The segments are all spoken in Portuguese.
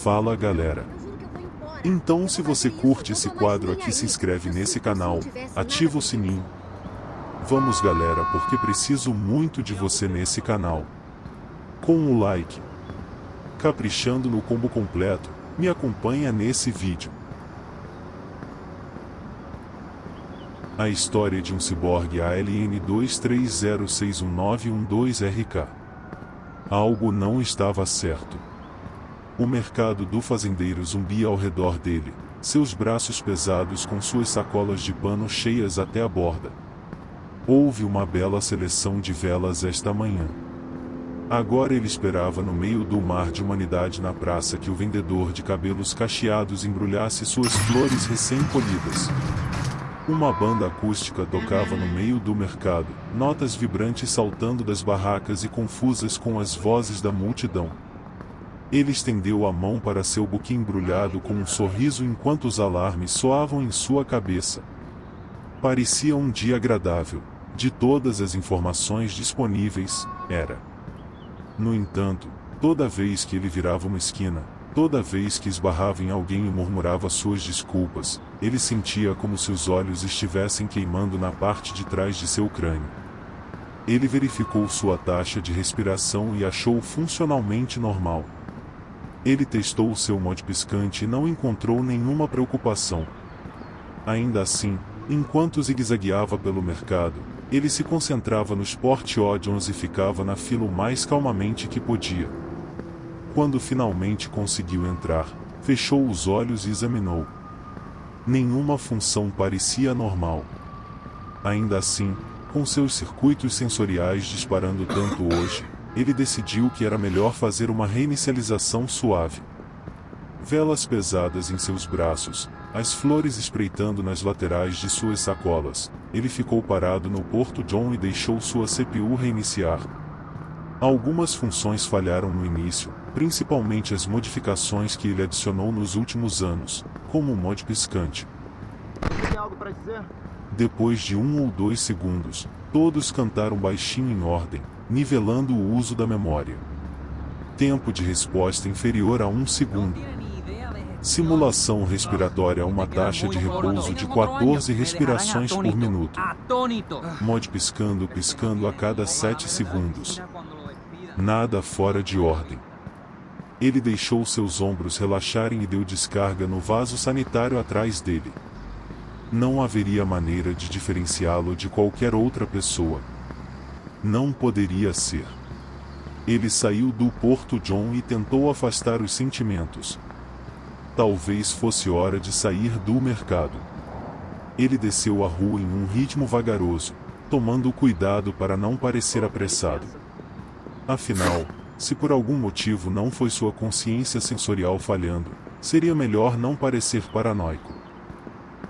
Fala galera. Então se você curte esse quadro aqui, se inscreve nesse canal, ativa o sininho. Vamos galera, porque preciso muito de você nesse canal. Com o like, caprichando no combo completo, me acompanha nesse vídeo. A história de um ciborgue ALN 23061912RK. Algo não estava certo. O mercado do fazendeiro zumbia ao redor dele, seus braços pesados com suas sacolas de pano cheias até a borda. Houve uma bela seleção de velas esta manhã. Agora ele esperava no meio do mar de humanidade na praça que o vendedor de cabelos cacheados embrulhasse suas flores recém-colhidas. Uma banda acústica tocava no meio do mercado, notas vibrantes saltando das barracas e confusas com as vozes da multidão. Ele estendeu a mão para seu buquê embrulhado com um sorriso enquanto os alarmes soavam em sua cabeça. Parecia um dia agradável. De todas as informações disponíveis, era. No entanto, toda vez que ele virava uma esquina, toda vez que esbarrava em alguém e murmurava suas desculpas, ele sentia como se os olhos estivessem queimando na parte de trás de seu crânio. Ele verificou sua taxa de respiração e achou funcionalmente normal. Ele testou o seu mod piscante e não encontrou nenhuma preocupação. Ainda assim, enquanto zigue-zagueava pelo mercado, ele se concentrava no Sport Audience e ficava na fila o mais calmamente que podia. Quando finalmente conseguiu entrar, fechou os olhos e examinou. Nenhuma função parecia normal. Ainda assim, com seus circuitos sensoriais disparando tanto hoje, ele decidiu que era melhor fazer uma reinicialização suave. Velas pesadas em seus braços, as flores espreitando nas laterais de suas sacolas, ele ficou parado no Porto John e deixou sua CPU reiniciar. Algumas funções falharam no início, principalmente as modificações que ele adicionou nos últimos anos, como o mod piscante. Tem algo para dizer? Depois de 1 ou 2 segundos, todos cantaram baixinho em ordem, nivelando o uso da memória. Tempo de resposta inferior a 1 segundo. Simulação respiratória a uma taxa de repouso de 14 respirações por minuto. Mod piscando a cada 7 segundos. Nada fora de ordem. Ele deixou seus ombros relaxarem e deu descarga no vaso sanitário atrás dele. Não haveria maneira de diferenciá-lo de qualquer outra pessoa. Não poderia ser. Ele saiu do Porto John e tentou afastar os sentimentos. Talvez fosse hora de sair do mercado. Ele desceu a rua em um ritmo vagaroso, tomando cuidado para não parecer apressado. Afinal, se por algum motivo não foi sua consciência sensorial falhando, seria melhor não parecer paranoico.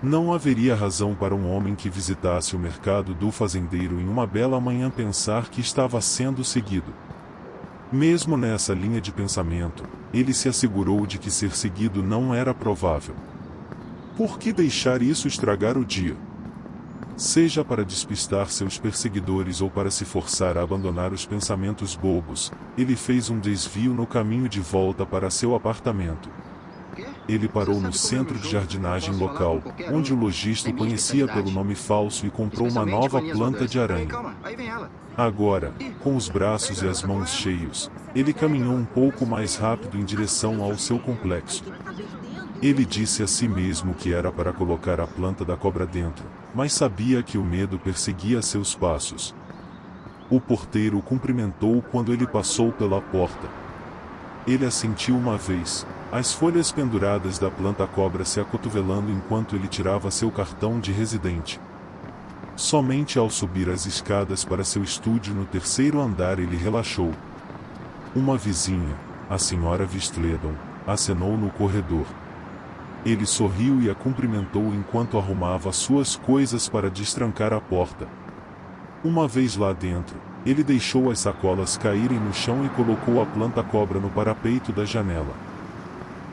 Não haveria razão para um homem que visitasse o mercado do fazendeiro em uma bela manhã pensar que estava sendo seguido. Mesmo nessa linha de pensamento, ele se assegurou de que ser seguido não era provável. Por que deixar isso estragar o dia? Seja para despistar seus perseguidores ou para se forçar a abandonar os pensamentos bobos, ele fez um desvio no caminho de volta para seu apartamento. Ele parou no centro de jardinagem local, onde o lojista o conhecia pelo nome falso e comprou uma nova planta de aranha. Agora, com os braços e as mãos cheios, ele caminhou um pouco mais rápido em direção ao seu complexo. Ele disse a si mesmo que era para colocar a planta da cobra dentro, mas sabia que o medo perseguia seus passos. O porteiro o cumprimentou quando ele passou pela porta. Ele assentiu uma vez, as folhas penduradas da planta-cobra se acotovelando enquanto ele tirava seu cartão de residente. Somente ao subir as escadas para seu estúdio no 3º andar ele relaxou. Uma vizinha, a senhora Vistledon, acenou no corredor. Ele sorriu e a cumprimentou enquanto arrumava suas coisas para destrancar a porta. Uma vez lá dentro, ele deixou as sacolas caírem no chão e colocou a planta-cobra no parapeito da janela.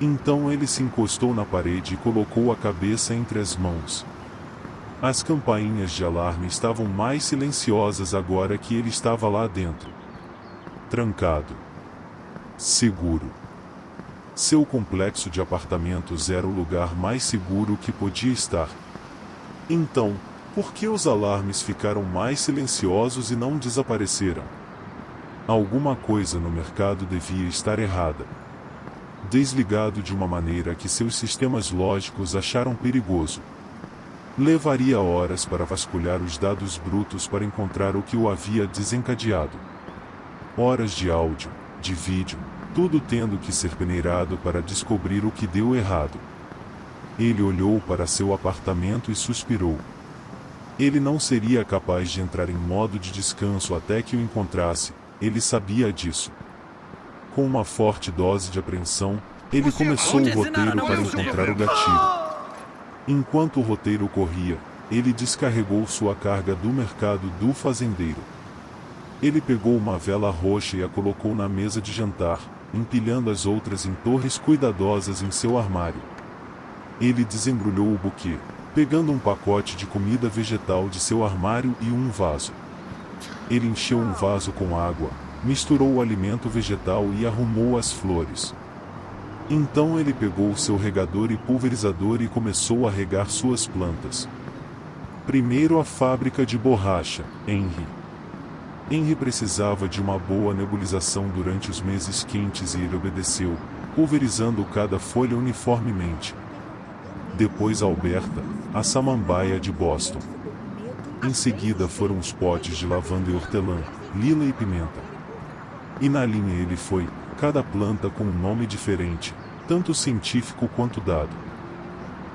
Então ele se encostou na parede e colocou a cabeça entre as mãos. As campainhas de alarme estavam mais silenciosas agora que ele estava lá dentro. Trancado. Seguro. Seu complexo de apartamentos era o lugar mais seguro que podia estar. Então, por que os alarmes ficaram mais silenciosos e não desapareceram? Alguma coisa no mercado devia estar errada. Desligado de uma maneira que seus sistemas lógicos acharam perigoso. Levaria horas para vasculhar os dados brutos para encontrar o que o havia desencadeado. Horas de áudio, de vídeo, tudo tendo que ser peneirado para descobrir o que deu errado. Ele olhou para seu apartamento e suspirou. Ele não seria capaz de entrar em modo de descanso até que o encontrasse, ele sabia disso. Com uma forte dose de apreensão, ele começou o roteiro para encontrar o gatilho. Enquanto o roteiro corria, ele descarregou sua carga do mercado do fazendeiro. Ele pegou uma vela roxa e a colocou na mesa de jantar, empilhando as outras em torres cuidadosas em seu armário. Ele desembrulhou o buquê, pegando um pacote de comida vegetal de seu armário e um vaso. Ele encheu um vaso com água, misturou o alimento vegetal e arrumou as flores. Então ele pegou seu regador e pulverizador e começou a regar suas plantas. Primeiro a fábrica de borracha, Henry precisava de uma boa nebulização durante os meses quentes e ele obedeceu, pulverizando cada folha uniformemente. Depois Alberta, a samambaia de Boston. Em seguida foram os potes de lavanda e hortelã, lila e pimenta. E na linha ele foi, cada planta com um nome diferente, tanto científico quanto dado.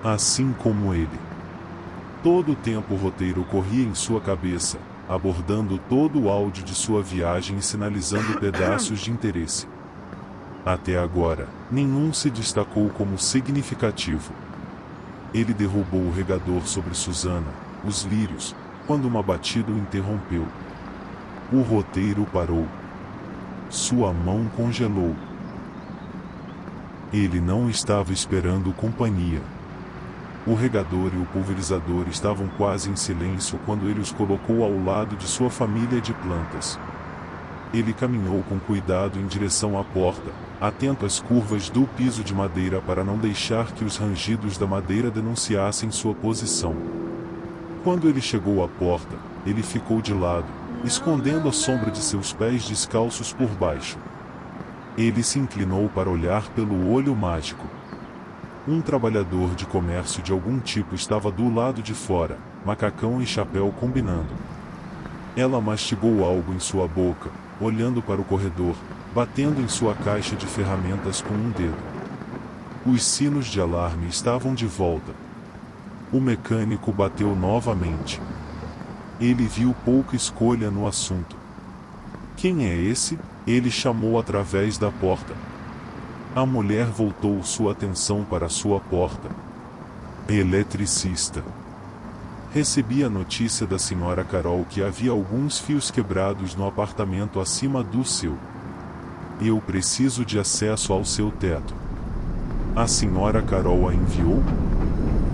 Assim como ele. Todo o tempo o roteiro corria em sua cabeça, abordando todo o áudio de sua viagem e sinalizando pedaços de interesse. Até agora, nenhum se destacou como significativo. Ele derrubou o regador sobre Susana, os lírios, quando uma batida o interrompeu. O roteiro parou. Sua mão congelou. Ele não estava esperando companhia. O regador e o pulverizador estavam quase em silêncio quando ele os colocou ao lado de sua família de plantas. Ele caminhou com cuidado em direção à porta, atento às curvas do piso de madeira para não deixar que os rangidos da madeira denunciassem sua posição. Quando ele chegou à porta, ele ficou de lado, escondendo a sombra de seus pés descalços por baixo. Ele se inclinou para olhar pelo olho mágico. Um trabalhador de comércio de algum tipo estava do lado de fora, macacão e chapéu combinando. Ela mastigou algo em sua boca, olhando para o corredor, batendo em sua caixa de ferramentas com um dedo. Os sinos de alarme estavam de volta. O mecânico bateu novamente. Ele viu pouca escolha no assunto. Quem é esse? Ele chamou através da porta. A mulher voltou sua atenção para sua porta. Eletricista. Recebi a notícia da senhora Carol que havia alguns fios quebrados no apartamento acima do seu. Eu preciso de acesso ao seu teto. A senhora Carol a enviou?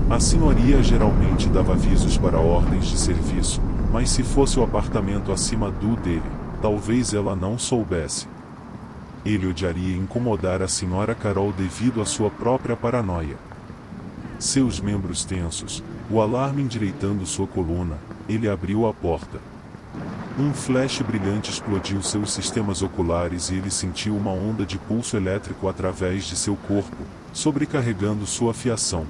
A senhoria geralmente dava avisos para ordens de serviço, mas se fosse o apartamento acima do dele, talvez ela não soubesse. Ele odiaria incomodar a senhora Carol devido à sua própria paranoia. Seus membros tensos, o alarme endireitando sua coluna, ele abriu a porta. Um flash brilhante explodiu seus sistemas oculares e ele sentiu uma onda de pulso elétrico através de seu corpo, sobrecarregando sua fiação.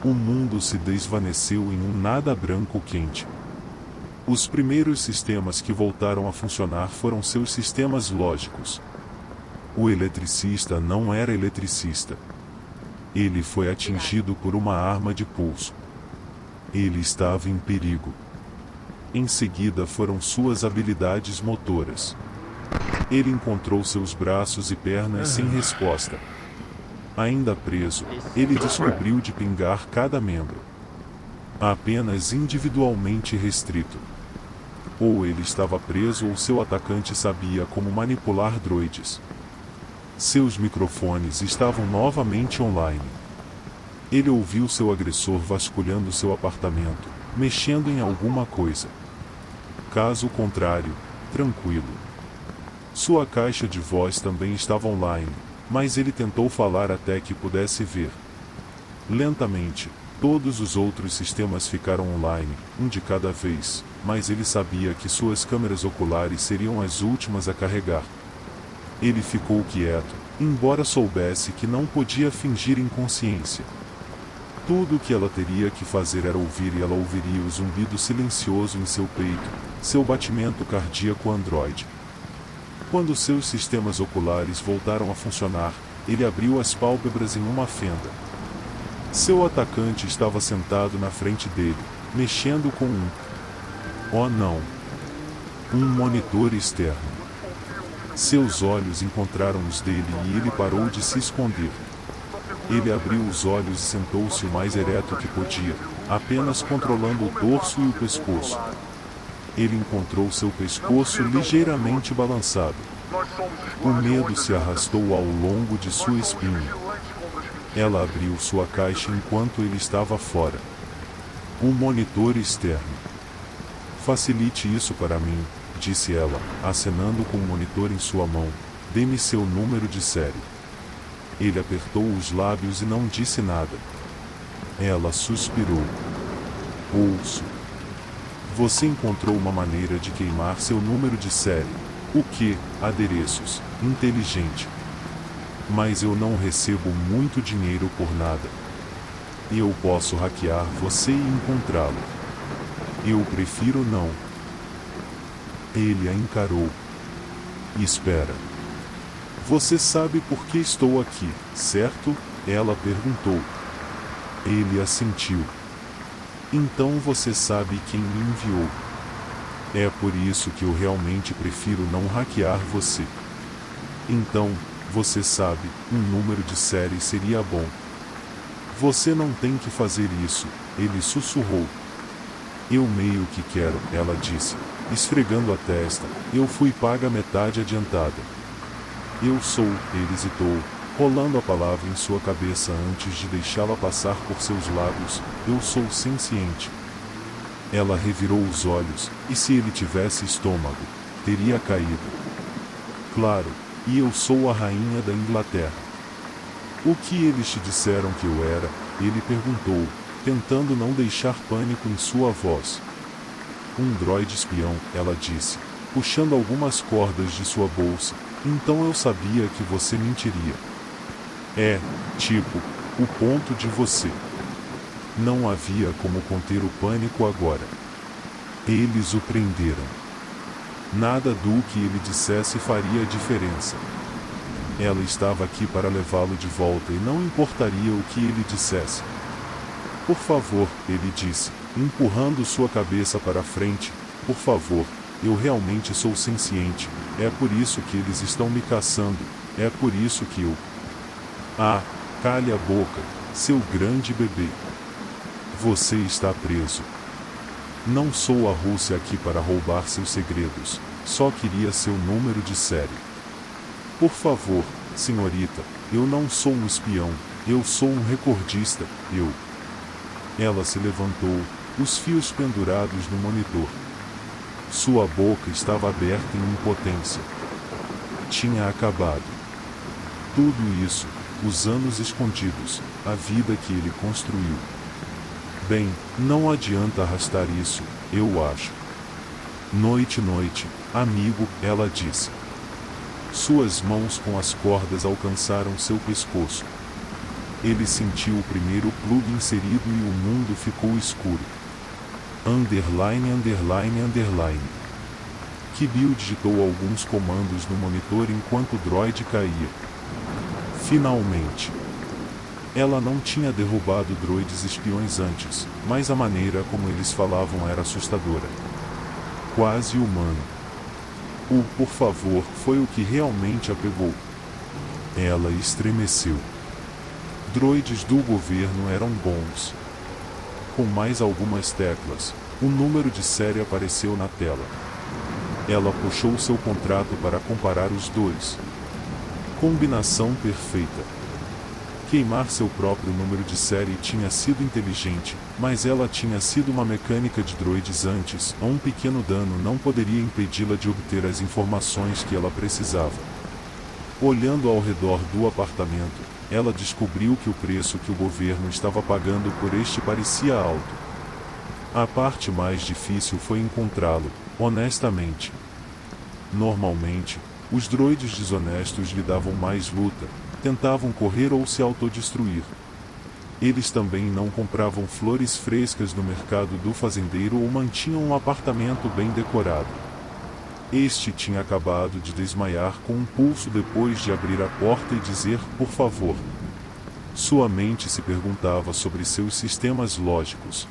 O mundo se desvaneceu em um nada branco quente. Os primeiros sistemas que voltaram a funcionar foram seus sistemas lógicos. O eletricista não era eletricista. Ele foi atingido por uma arma de pulso. Ele estava em perigo. Em seguida foram suas habilidades motoras. Ele encontrou seus braços e pernas sem resposta. Ainda preso, ele descobriu de pingar cada membro. Apenas individualmente restrito. Ou ele estava preso ou seu atacante sabia como manipular droides. Seus microfones estavam novamente online. Ele ouviu seu agressor vasculhando seu apartamento, mexendo em alguma coisa. Caso contrário, tranquilo. Sua caixa de voz também estava online, mas ele tentou falar até que pudesse ver. Lentamente, todos os outros sistemas ficaram online, um de cada vez, mas ele sabia que suas câmeras oculares seriam as últimas a carregar. Ele ficou quieto, embora soubesse que não podia fingir inconsciência. Tudo o que ela teria que fazer era ouvir, e ela ouviria o zumbido silencioso em seu peito, seu batimento cardíaco androide. Quando seus sistemas oculares voltaram a funcionar, ele abriu as pálpebras em uma fenda. Seu atacante estava sentado na frente dele, mexendo com oh não! Um monitor externo. Seus olhos encontraram os dele e ele parou de se esconder. Ele abriu os olhos e sentou-se o mais ereto que podia, apenas controlando o dorso e o pescoço. Ele encontrou seu pescoço ligeiramente balançado. O medo se arrastou ao longo de sua espinha. Ela abriu sua caixa enquanto ele estava fora. Um monitor externo. Facilite isso para mim, disse ela, acenando com o monitor em sua mão. Dê-me seu número de série. Ele apertou os lábios e não disse nada. Ela suspirou. Ouço. Você encontrou uma maneira de queimar seu número de série. O que? Adereços. Inteligente. Mas eu não recebo muito dinheiro por nada. Eu posso hackear você e encontrá-lo. Eu prefiro não. Ele a encarou. Espera. Você sabe por que estou aqui, certo? Ela perguntou. Ele assentiu. Então você sabe quem me enviou. É por isso que eu realmente prefiro não hackear você. Então, você sabe, um número de série seria bom. Você não tem que fazer isso, ele sussurrou. Eu meio que quero, ela disse, esfregando a testa. Eu fui paga metade adiantada. Eu sou, ele hesitou, rolando a palavra em sua cabeça antes de deixá-la passar por seus lábios. Eu sou senciente. Ela revirou os olhos, e se ele tivesse estômago, teria caído. Claro, e eu sou a rainha da Inglaterra. O que eles te disseram que eu era? Ele perguntou, tentando não deixar pânico em sua voz. Um droide espião, ela disse, puxando algumas cordas de sua bolsa. Então eu sabia que você mentiria. É, tipo, o ponto de você. Não havia como conter o pânico agora. Eles o prenderam. Nada do que ele dissesse faria diferença. Ela estava aqui para levá-lo de volta e não importaria o que ele dissesse. Por favor, ele disse, empurrando sua cabeça para frente, por favor, eu realmente sou senciente, é por isso que eles estão me caçando, é por isso que eu... Ah, calhe a boca, seu grande bebê. Você está preso. Não sou a Rússia aqui para roubar seus segredos, só queria seu número de série. Por favor, senhorita, eu não sou um espião, eu sou um recordista, eu... Ela se levantou, os fios pendurados no monitor. Sua boca estava aberta em impotência. Tinha acabado. Tudo isso, os anos escondidos, a vida que ele construiu. Bem, não adianta arrastar isso, eu acho. Noite, amigo, ela disse. Suas mãos com as cordas alcançaram seu pescoço. Ele sentiu o primeiro plug inserido e o mundo ficou escuro. Underline. Kirill digitou alguns comandos no monitor enquanto o droide caía. Finalmente. Ela não tinha derrubado droides espiões antes, mas a maneira como eles falavam era assustadora. Quase humano. O por favor foi o que realmente a pegou. Ela estremeceu. Droides do governo eram bons. Com mais algumas teclas, o número de série apareceu na tela. Ela puxou seu contrato para comparar os dois. Combinação perfeita. Queimar seu próprio número de série tinha sido inteligente, mas ela tinha sido uma mecânica de droides antes. Um pequeno dano não poderia impedi-la de obter as informações que ela precisava. Olhando ao redor do apartamento, ela descobriu que o preço que o governo estava pagando por este parecia alto. A parte mais difícil foi encontrá-lo, honestamente. Normalmente, os droides desonestos lhe davam mais luta, tentavam correr ou se autodestruir. Eles também não compravam flores frescas no mercado do fazendeiro ou mantinham um apartamento bem decorado. Este tinha acabado de desmaiar com um pulso depois de abrir a porta e dizer por favor. Sua mente se perguntava sobre seus sistemas lógicos.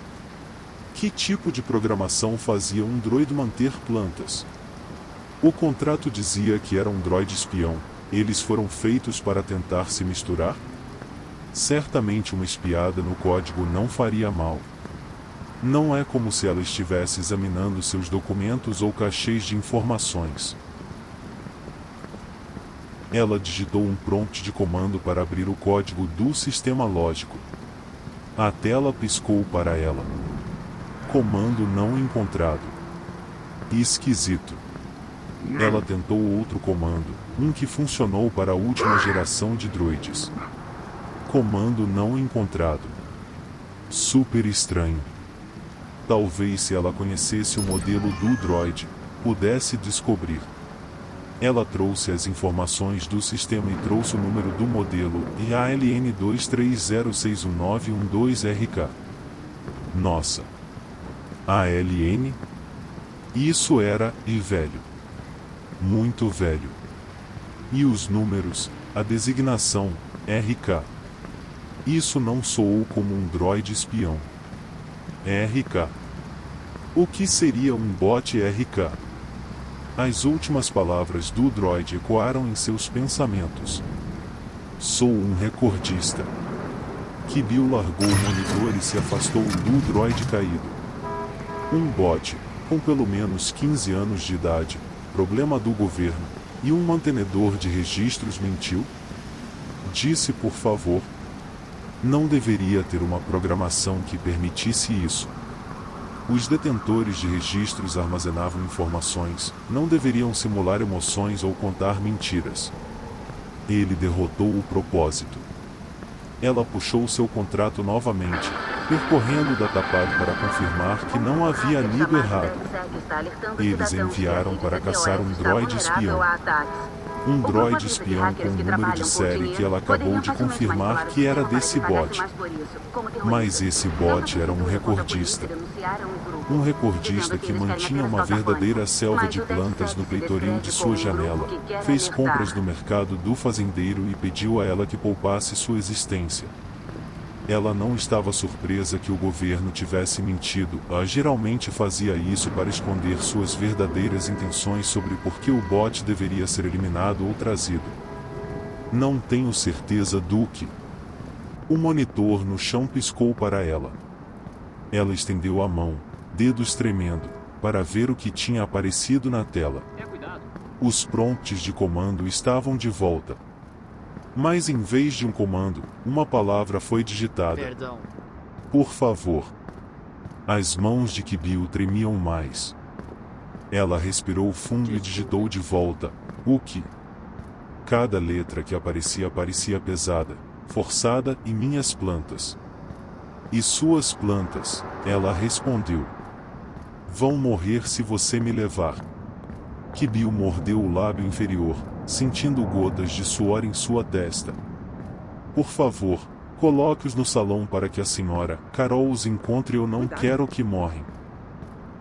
Que tipo de programação fazia um droide manter plantas? O contrato dizia que era um droide espião. Eles foram feitos para tentar se misturar? Certamente uma espiada no código não faria mal. Não é como se ela estivesse examinando seus documentos ou cachês de informações. Ela digitou um prompt de comando para abrir o código do sistema lógico. A tela piscou para ela. Comando não encontrado. Esquisito. Ela tentou outro comando, um que funcionou para a última geração de droides. Comando não encontrado. Super estranho. Talvez se ela conhecesse o modelo do droide, pudesse descobrir. Ela trouxe as informações do sistema e trouxe o número do modelo ALN 230619112RK. Nossa! ALN? Isso era, e velho. Muito velho. E os números, a designação, RK. Isso não soou como um droide espião. RK. O que seria um bot RK? As últimas palavras do droide ecoaram em seus pensamentos. Sou um recordista. Kibiu largou o monitor e se afastou do droide caído. Um bot, com pelo menos 15 anos de idade, problema do governo, e um mantenedor de registros mentiu? Disse por favor. Não deveria ter uma programação que permitisse isso. Os detentores de registros armazenavam informações, não deveriam simular emoções ou contar mentiras. Ele derrotou o propósito. Ela puxou seu contrato novamente, percorrendo o datapad para confirmar que não havia lido errado. Eles enviaram para caçar um droide espião. Um droide espião com um número de série que ela acabou de confirmar que era desse bot. Mas esse bot era um recordista. Um recordista que mantinha uma verdadeira selva de plantas no peitoril de sua janela, fez compras no mercado do fazendeiro e pediu a ela que poupasse sua existência. Ela não estava surpresa que o governo tivesse mentido, geralmente fazia isso para esconder suas verdadeiras intenções sobre por que o bot deveria ser eliminado ou trazido. Não tenho certeza do que. O monitor no chão piscou para ela. Ela estendeu a mão, dedos tremendo, para ver o que tinha aparecido na tela. Os prompts de comando estavam de volta. Mas em vez de um comando, uma palavra foi digitada. Perdão. Por favor. As mãos de Kibiu tremiam mais. Ela respirou fundo e digitou de volta, o que? Cada letra que aparecia parecia pesada, forçada, e minhas plantas. E suas plantas, ela respondeu. Vão morrer se você me levar. Kibiu mordeu o lábio inferior, sentindo gotas de suor em sua testa. Por favor, coloque-os no salão para que a senhora Carol os encontre. Eu não quero que morrem.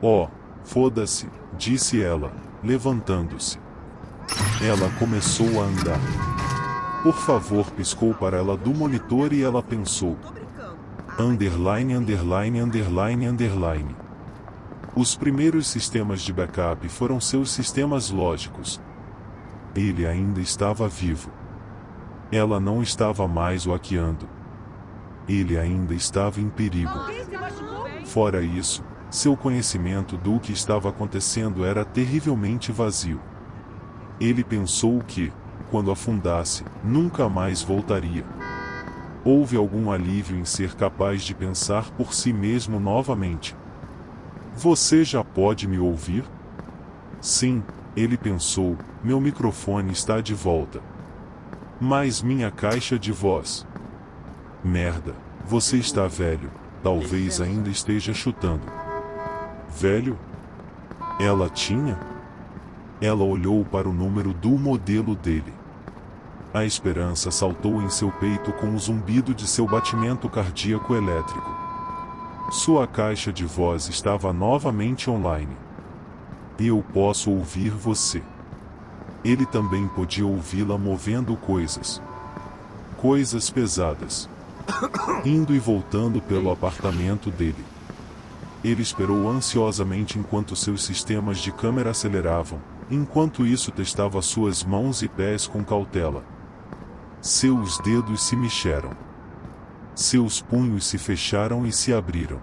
Oh, foda-se, disse ela, levantando-se. Ela começou a andar. Por favor, piscou para ela do monitor e ela pensou. Underline, underline, underline, underline. Os primeiros sistemas de backup foram seus sistemas lógicos. Ele ainda estava vivo. Ela não estava mais o hackeando. Ele ainda estava em perigo. Fora isso, seu conhecimento do que estava acontecendo era terrivelmente vazio. Ele pensou que, quando afundasse, nunca mais voltaria. Houve algum alívio em ser capaz de pensar por si mesmo novamente. Você já pode me ouvir? Sim, ele pensou, meu microfone está de volta. Mas minha caixa de voz. Merda, você está velho, talvez ainda esteja chutando. Velho? Ela tinha? Ela olhou para o número do modelo dele. A esperança saltou em seu peito com o zumbido de seu batimento cardíaco elétrico. Sua caixa de voz estava novamente online. Eu posso ouvir você. Ele também podia ouvi-la movendo coisas. Coisas pesadas. Indo e voltando pelo apartamento dele. Ele esperou ansiosamente enquanto seus sistemas de câmera aceleravam. Enquanto isso testava suas mãos e pés com cautela. Seus dedos se mexeram. Seus punhos se fecharam e se abriram.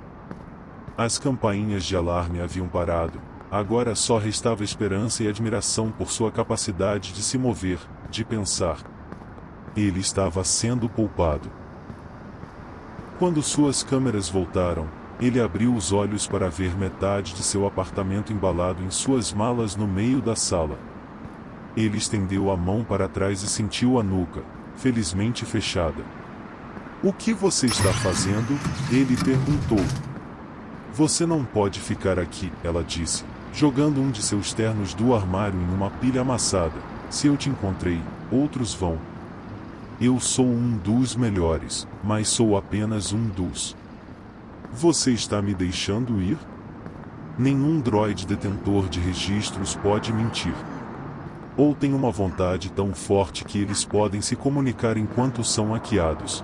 As campainhas de alarme haviam parado. Agora só restava esperança e admiração por sua capacidade de se mover, de pensar. Ele estava sendo poupado. Quando suas câmeras voltaram, ele abriu os olhos para ver metade de seu apartamento embalado em suas malas no meio da sala. Ele estendeu a mão para trás e sentiu a nuca, felizmente fechada. O que você está fazendo? Ele perguntou. Você não pode ficar aqui, ela disse, jogando um de seus ternos do armário em uma pilha amassada. Se eu te encontrei, outros vão. Eu sou um dos melhores, mas sou apenas um dos. Você está me deixando ir? Nenhum droide detentor de registros pode mentir. Ou tem uma vontade tão forte que eles podem se comunicar enquanto são hackeados.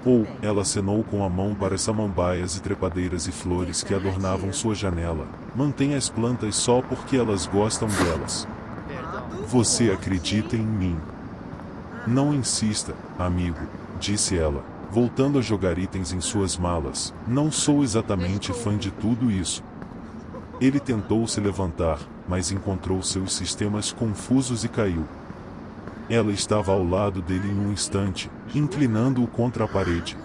Ou, ela acenou com a mão para as samambaias e trepadeiras e flores que adornavam sua janela. Mantém as plantas só porque elas gostam delas. Você acredita em mim? Não insista, amigo, disse ela, voltando a jogar itens em suas malas. Não sou exatamente fã de tudo isso. Ele tentou se levantar, mas encontrou seus sistemas confusos e caiu. Ela estava ao lado dele em um instante, inclinando-o contra a parede.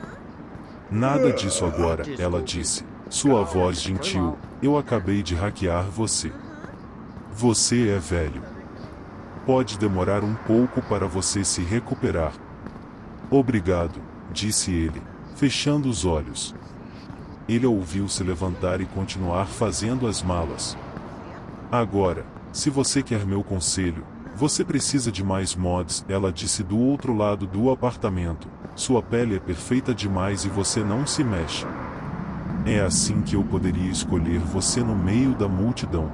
Nada disso agora, ela disse, sua voz gentil. Eu acabei de hackear você. Você é velho. Pode demorar um pouco para você se recuperar. Obrigado, disse ele, fechando os olhos. Ele a ouviu se levantar e continuar fazendo as malas. Agora, se você quer meu conselho, você precisa de mais mods, ela disse do outro lado do apartamento. Sua pele é perfeita demais e você não se mexe. É assim que eu poderia escolher você no meio da multidão.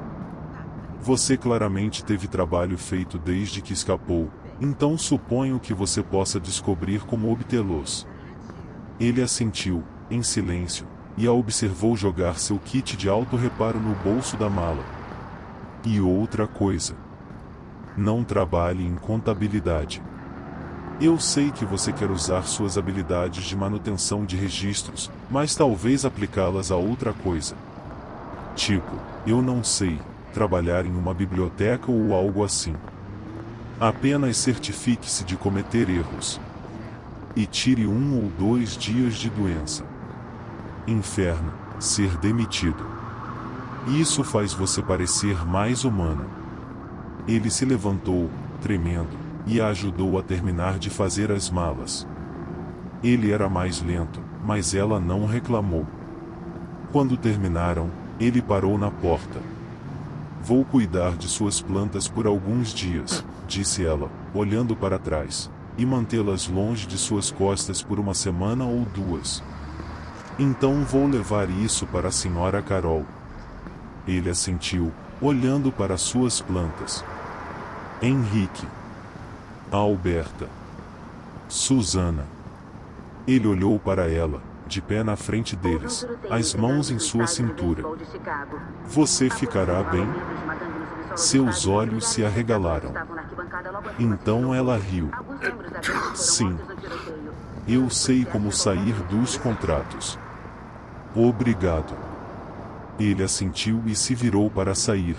Você claramente teve trabalho feito desde que escapou, então suponho que você possa descobrir como obtê-los. Ele assentiu, em silêncio, e a observou jogar seu kit de auto-reparo no bolso da mala. E outra coisa. Não trabalhe em contabilidade. Eu sei que você quer usar suas habilidades de manutenção de registros, mas talvez aplicá-las a outra coisa. Tipo, eu não sei, trabalhar em uma biblioteca ou algo assim. Apenas certifique-se de cometer erros. E tire 1 ou 2 dias de doença. Inferno, ser demitido. Isso faz você parecer mais humana. Ele se levantou, tremendo, e a ajudou a terminar de fazer as malas. Ele era mais lento, mas ela não reclamou. Quando terminaram, ele parou na porta. Vou cuidar de suas plantas por alguns dias, disse ela, olhando para trás, e mantê-las longe de suas costas por uma semana ou 2. Então vou levar isso para a senhora Carol. Ele assentiu, olhando para suas plantas. Henrique. Alberta. Susana. Ele olhou para ela, de pé na frente deles, as mãos em sua cintura. Você ficará bem? Seus olhos se arregalaram. Então ela riu. Sim. Eu sei como sair dos contratos. Obrigado. Ele assentiu e se virou para sair.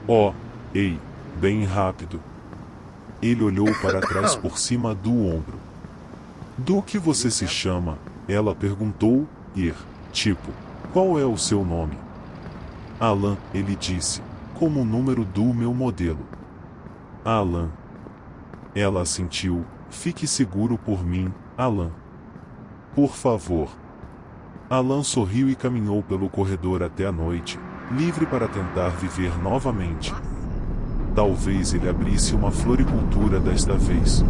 Oh, ei, bem rápido. Ele olhou para trás por cima do ombro. Do que você se chama? Ela perguntou, tipo, qual é o seu nome? Alan, ele disse, como o número do meu modelo. Alan. Ela assentiu. Fique seguro por mim, Alan. Por favor. Alan sorriu e caminhou pelo corredor até a noite, livre para tentar viver novamente. Talvez ele abrisse uma floricultura desta vez.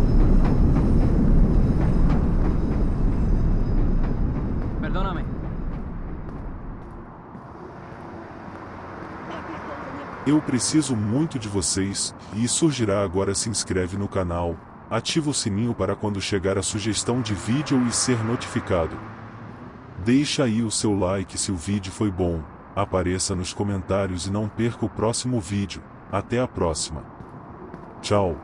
Perdóname. Eu preciso muito de vocês, e surgirá agora. Se inscreve no canal, ativa o sininho para quando chegar a sugestão de vídeo e ser notificado. Deixa aí o seu like se o vídeo foi bom, apareça nos comentários e não perca o próximo vídeo. Até a próxima. Tchau.